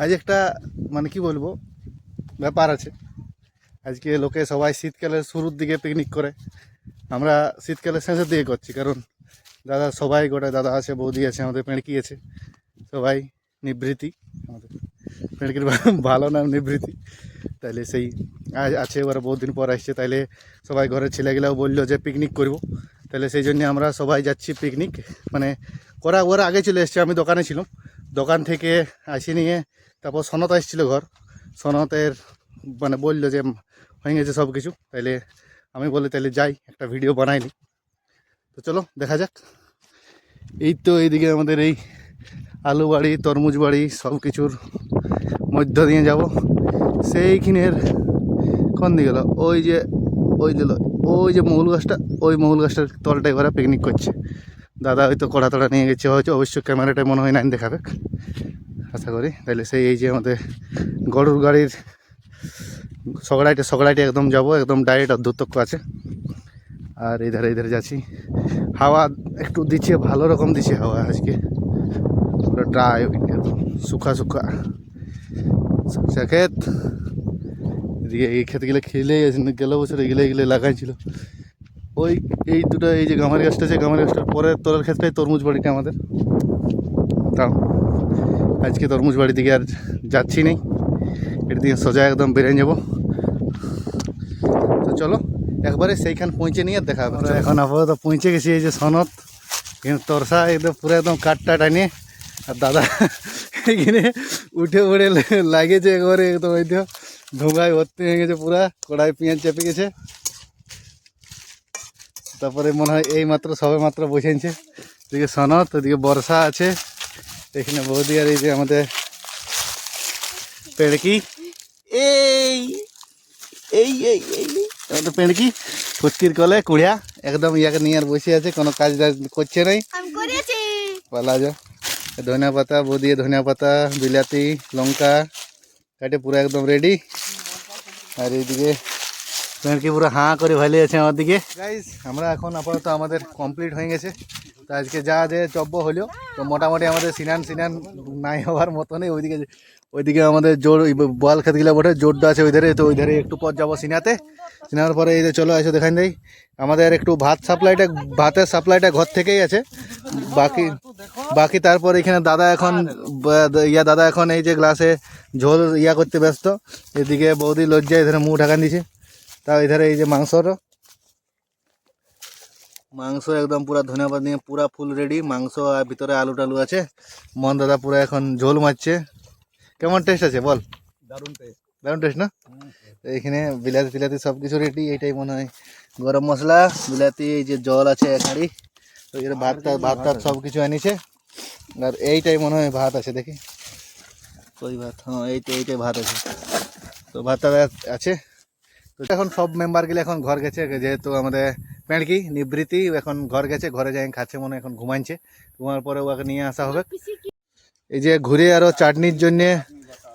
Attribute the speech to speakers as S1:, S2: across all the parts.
S1: আজ একটা মানে কি বলবো ব্যাপার আছে। আজকে লোকে সবাই শীতকালের শুরুর দিকে পিকনিক করে, আমরা শীতকালের শেষের দিকে করছি। কারণ দাদা সবাই গোটা দাদা আছে, বৌদি আছে, আমাদের পেঁড়কি আছে, সবাই নিবৃত্তি। আমাদের পেঁড়কির ভালো নাম নিবৃত্তি। তাইলে সেই আজ আছে, ওরা বহুত দিন পর আসছে, তাইলে সবাই ঘরের ছেলেগুলাও বললো যে পিকনিক করব। তাহলে সেই জন্য আমরা সবাই যাচ্ছি পিকনিক। মানে ওরা আগে চলে এসছে, আমি দোকানে ছিলাম, দোকান থেকে আসি নিয়ে তারপর সনত আসছিল ঘর। সনতের মানে বললো যে হয়ে গেছে সব কিছু। তাইলে আমি বলি তাহলে যাই, একটা ভিডিও বানাইনি। তো চলো দেখা যাক। এই তো এইদিকে আমাদের এই আলু বাড়ি, তরমুজ বাড়ি, সব কিছুর মধ্য দিয়ে যাব। সেইখানের কোন দিকে গেল, ওই যে মহুল গাছটা, ওই মহুল গাছটার তলটায় ওরা পিকনিক করছে। দাদা হয়তো কড়া তড়া নিয়ে গেছে, হয়তো অবশ্য ক্যামেরাটা মনে হয় নাইন দেখাবে, আশা করি। তাহলে সেই এই যে আমাদের গরুর গাড়ির সগড়াইটে একদম যাব, একদম ডাইরেক্ট অর্ধতক্ষ আছে। আর ইধারে যাচ্ছি, হাওয়া একটু দিচ্ছে, ভালো রকম দিচ্ছে হাওয়া আজকে, পুরো ড্রাই শুকা ক্ষেত। এদিকে এই ক্ষেতগুলো খেলেই আছে, গেল বছর এগুলো লাগাইছিল। ওই এই দুটো, এই যে গামারি গাছটা আছে, গামারি গাছটার পরের তলের ক্ষেত্রে তরমুজ বাড়িটা আমাদের। তাও আজকে তরমুজ বাড়ির দিকে আর যাচ্ছি নেই, এর দিকে সোজা একদম বেরিয়ে যাবো। তো চলো একবারে সেইখান পৌঁছে নিয়ে দেখা হবে। এখন আপাতত পৌঁছে গেছি, এই যে সনত, কিন্তু তরসা একদম পুরো একদম কাঠটা টানে। আর দাদা এখানে উঠে পড়ে লাগেছে একবারে, একদম এই তো ধোঁয়ায় ভর্তি হয়ে গেছে, পুরা কড়াই পেঁয়াজ চেপে গেছে। তারপরে মনে হয় এই মাত্র সবে মাত্র বসেছে। এদিকে সনত, ওদিকে বর্ষা আছে, এখানে বৌদি, আর এই যে আমাদের পেড়কি। এই এই এই এই আমাদের পেড়কি ফুটকির কলে কুড়িয়া একদম ইয়াকে নিয়ে আর বসে আছে, কোনো কাজ করছে নাই। পালা যা ধনিয়া পাতা, বৌদি ধনিয়া পাতা, বিলাতি, লঙ্কা কাটে পুরো একদম রেডি। আর এইদিকে পেঁড়কি পুরো হাঁ করে ভালো আছে আমার দিকে। গাইস আমরা এখন আপাতত আমাদের কমপ্লিট হয়ে গেছে। তো আজকে যা যে চব্য হলো, তো মোটামুটি আমাদের সিনান নাই হওয়ার মতনই। ওইদিকে আমাদের জোর বল খেতগুলো বটে, জোরটা আছে ওইধারে। তো ওইধারে একটু পর যাবো সিনাতে, সিনার পরে এই যে চলো এসে দেখান দেই। আমাদের একটু ভাতের সাপ্লাইটা ঘর থেকেই আছে, বাকি তারপর এখানে দাদা এখন এই যে গ্লাসে ঝোল করতে ব্যস্ত। এদিকে বৌদি লজ্জা এধারে মুখ ঢাকান দিছে। তাও এধারে এই যে মাংস একদম পুরা ধন্যবাদ নিয়ে পুরা ফুল রেডি মাংস, আর ভিতরে আলু টালু আছে। মন দাদা পুরো এখন ঝোল মারছে। কেমন টেস্ট আছে বল? দারুণ টেস্ট না? এইখানে বিলাতি সব কিছু রেডি। এইটাই মনে হয় গরম মশলা, বিলাতি, এই যে জল আছে এক হাঁড়ি, তো এর ভাত সব কিছু আনিছে। আর এইটাই মনে হয় ভাত আছে, দেখি ওই ভাত, হ্যাঁ এইটাই ভাত আছে। তো ভাতটা আছে। তো এখন সব মেম্বারগুলো এখন ঘর গেছে, যেহেতু আমাদের পেঁড়কি নিবৃত্তি এখন ঘর গেছে, ঘরে যাই খাচ্ছে মনে এখন ঘুমাইছে। ঘুমার পরে ওকে নিয়ে আসা হবে। এই যে ঘুরে আরও চাটনির জন্যে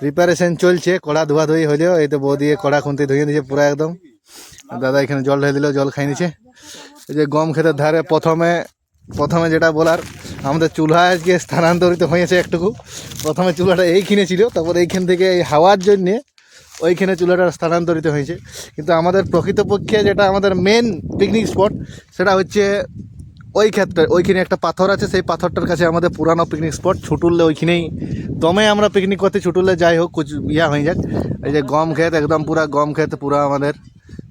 S1: প্রিপারেশন চলছে, কড়া ধোয়াধুয়ি হলেও এই তো বৌদি কড়া খুন্তি ধুয়ে দিয়েছে পুরো একদম। দাদা এখানে জল ঢেলে দিল, জল খাই নিছে। এই যে গম ক্ষেতের ধারে প্রথমে যেটা বলার, আমাদের চুলা আজকে স্থানান্তরিত হয়েছে একটুকু। প্রথমে চুলাটা এইখানে ছিল, তারপর এইখান থেকে এই হাওয়ার জন্যে ওইখানে চুলাটা স্থানান্তরিত হয়েছে। কিন্তু আমাদের প্রকৃতপক্ষে যেটা আমাদের মেন পিকনিক স্পট, সেটা হচ্ছে ওই ক্ষেত্রে। ওইখানে একটা পাথর আছে, সেই পাথরটার কাছে আমাদের পুরানো পিকনিক স্পট। ছুটুললে ওইখানেই দমে আমরা পিকনিক করতে ছুটুললে যাই হোক কুছ হয়ে যাক। এই যে গম ক্ষেত, একদম পুরা গম ক্ষেত, পুরা আমাদের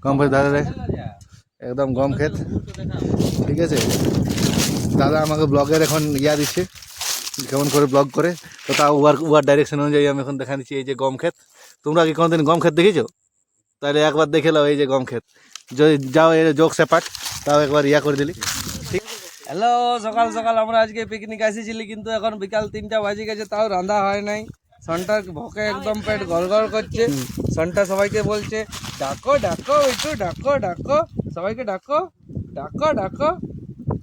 S1: গম ক্ষেত ধারে একদম গম ক্ষেত, ঠিক আছে। দাদা আমাকে ব্লগের এখন দিচ্ছে কেমন করে ব্লগ করে, তো তা উয়ার ডাইরেকশন অনুযায়ী আমি এখন দেখা দিচ্ছি। এই যে গম ক্ষেত, তোমরা কি কোনোদিন গম ক্ষেত দেখেছো? তাহলে একবার দেখে নাও এই যে গম ক্ষেত। যদি যাও এই যোগ সেপাট, তাও একবার করে দিলি। ঠিক।
S2: হ্যালো, সকাল সকাল আমরা আজকে পিকনিক আসেছিলি, কিন্তু এখন বিকাল 3টা বাজে গেছে, তাও রান্না হয় নাই। সন্টার ভোকে একদম পেট গড়গড় করছে। সন্টা সবাইকে বলছে ডাকো একটু ডাকো সবাইকে ডাকো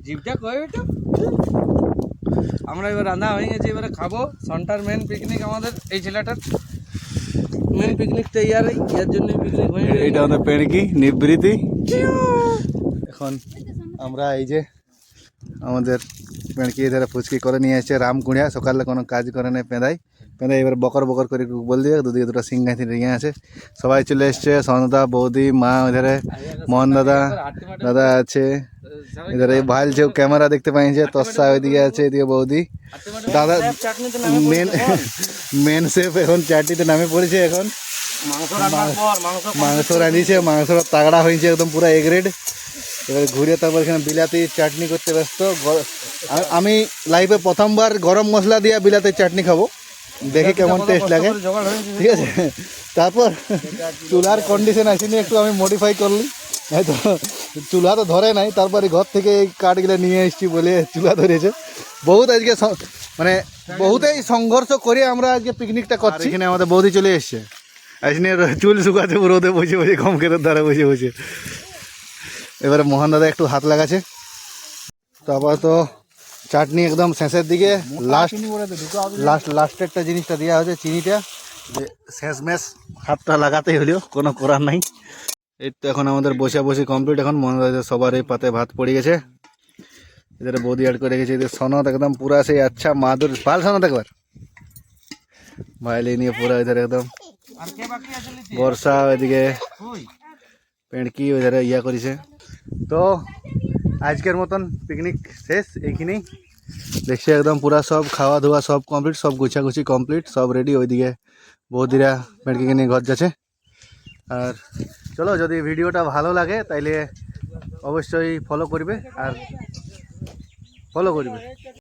S2: জিভটা কই একটু। আমরা এবার রান্না হয়ে গেছে, এবারে খাবো। সন্টার মেন পিকনিক, আমাদের এই ছেলেটার মেন পিকনিকটা ইয়ার জন্য পিকনিক হয়ে গেছে।
S1: এইটা আমাদের পেঁড়কি নিবৃত্তি। এখন আমরা এই যে আমাদের পেঁড়কি এধারে ফুচকি করে নিয়ে এসেছে রামকুড়িয়া। সকালে কোনো কাজ করে নেই পেঁদাই, কেন এবার বকর বকর করে একটু বল দিয়ে দুদিকে দুটো সিংহাই রিঙে আছে। সবাই চলে এসছে, সনদা, বৌদি, মা, ওইধারে মোহন দাদা, দাদা আছে এধারে, ভাইল যে ক্যামেরা দেখতে পাইছে, তসা ওইদিকে আছে, এদিকে বৌদি, দাদা মেন মেন শেফ এখন চাটনিতে নামে পড়েছে। এখন মাংস রাঁধিছে, মাংসটা তাগড়া হয়েছে একদম পুরো এ গ্রেড। এবারে ঘুরে তারপর এখানে বিলাতি চাটনি করতে ব্যস্ত। আমি লাইফে প্রথমবার গরম মশলা দিয়ে বিলাতি চাটনি খাবো, দেখি কেমন টেস্ট লাগে, ঠিক আছে। তারপর চুলার কন্ডিশন আসেনি, একটু আমি মডিফাই করলি, হয়তো চুলা তো ধরে নাই, তারপরে ঘর থেকে এই কাঠগুলো নিয়ে এসেছি বলে চুলা ধরেছে। বহুত আজকে মানে বহুতেই সংঘর্ষ করে আমরা আজকে পিকনিকটা করছি। এখানে আমাদের বৌদি চলে এসছে, আজকে চুল শুকাতে রোদে বসে বসে, কমকের দ্বারা বসে বসে। এবারে মোহন দাদা একটু হাত লাগাচ্ছে। তারপর তো চাটনি একদম শেষের দিকে, লাস্টেরটা জিনিসটা দেওয়া হয়েছে চিনিটা, যে শেষমেশ হাতটা লাগাতেই হলেও কোনো করার নাই। এই তো এখন আমাদের বসে বসে কমপ্লিট। এখন মোহন দাদা সবার এই পাতে ভাত পড়ে গেছে, এদের বৌদি অ্যাড করে রেখেছে। এদের সনদ একদম পুরা সেই আচ্ছা মাদুর পাল সনদ একবার ভাইলে নিয়ে পুরা এদের একদম বর্ষা, ওইদিকে পেঁড়কি ওইধারে ইয়া করেছে। তো আজকের মতন পিকনিক শেষ এইখানেই। দেখছি একদম পুরা সব খাওয়া দাওয়া সব কমপ্লিট, সব গুছাগুছি কমপ্লিট, সব রেডি। ওইদিকে বৌদিরা পেঁড়কিকে নিয়ে ঘর যাচ্ছে। আর চলো, যদি ভিডিওটা ভালো লাগে তাইলে অবশ্যই ফলো করবে, আর ফলো করবে।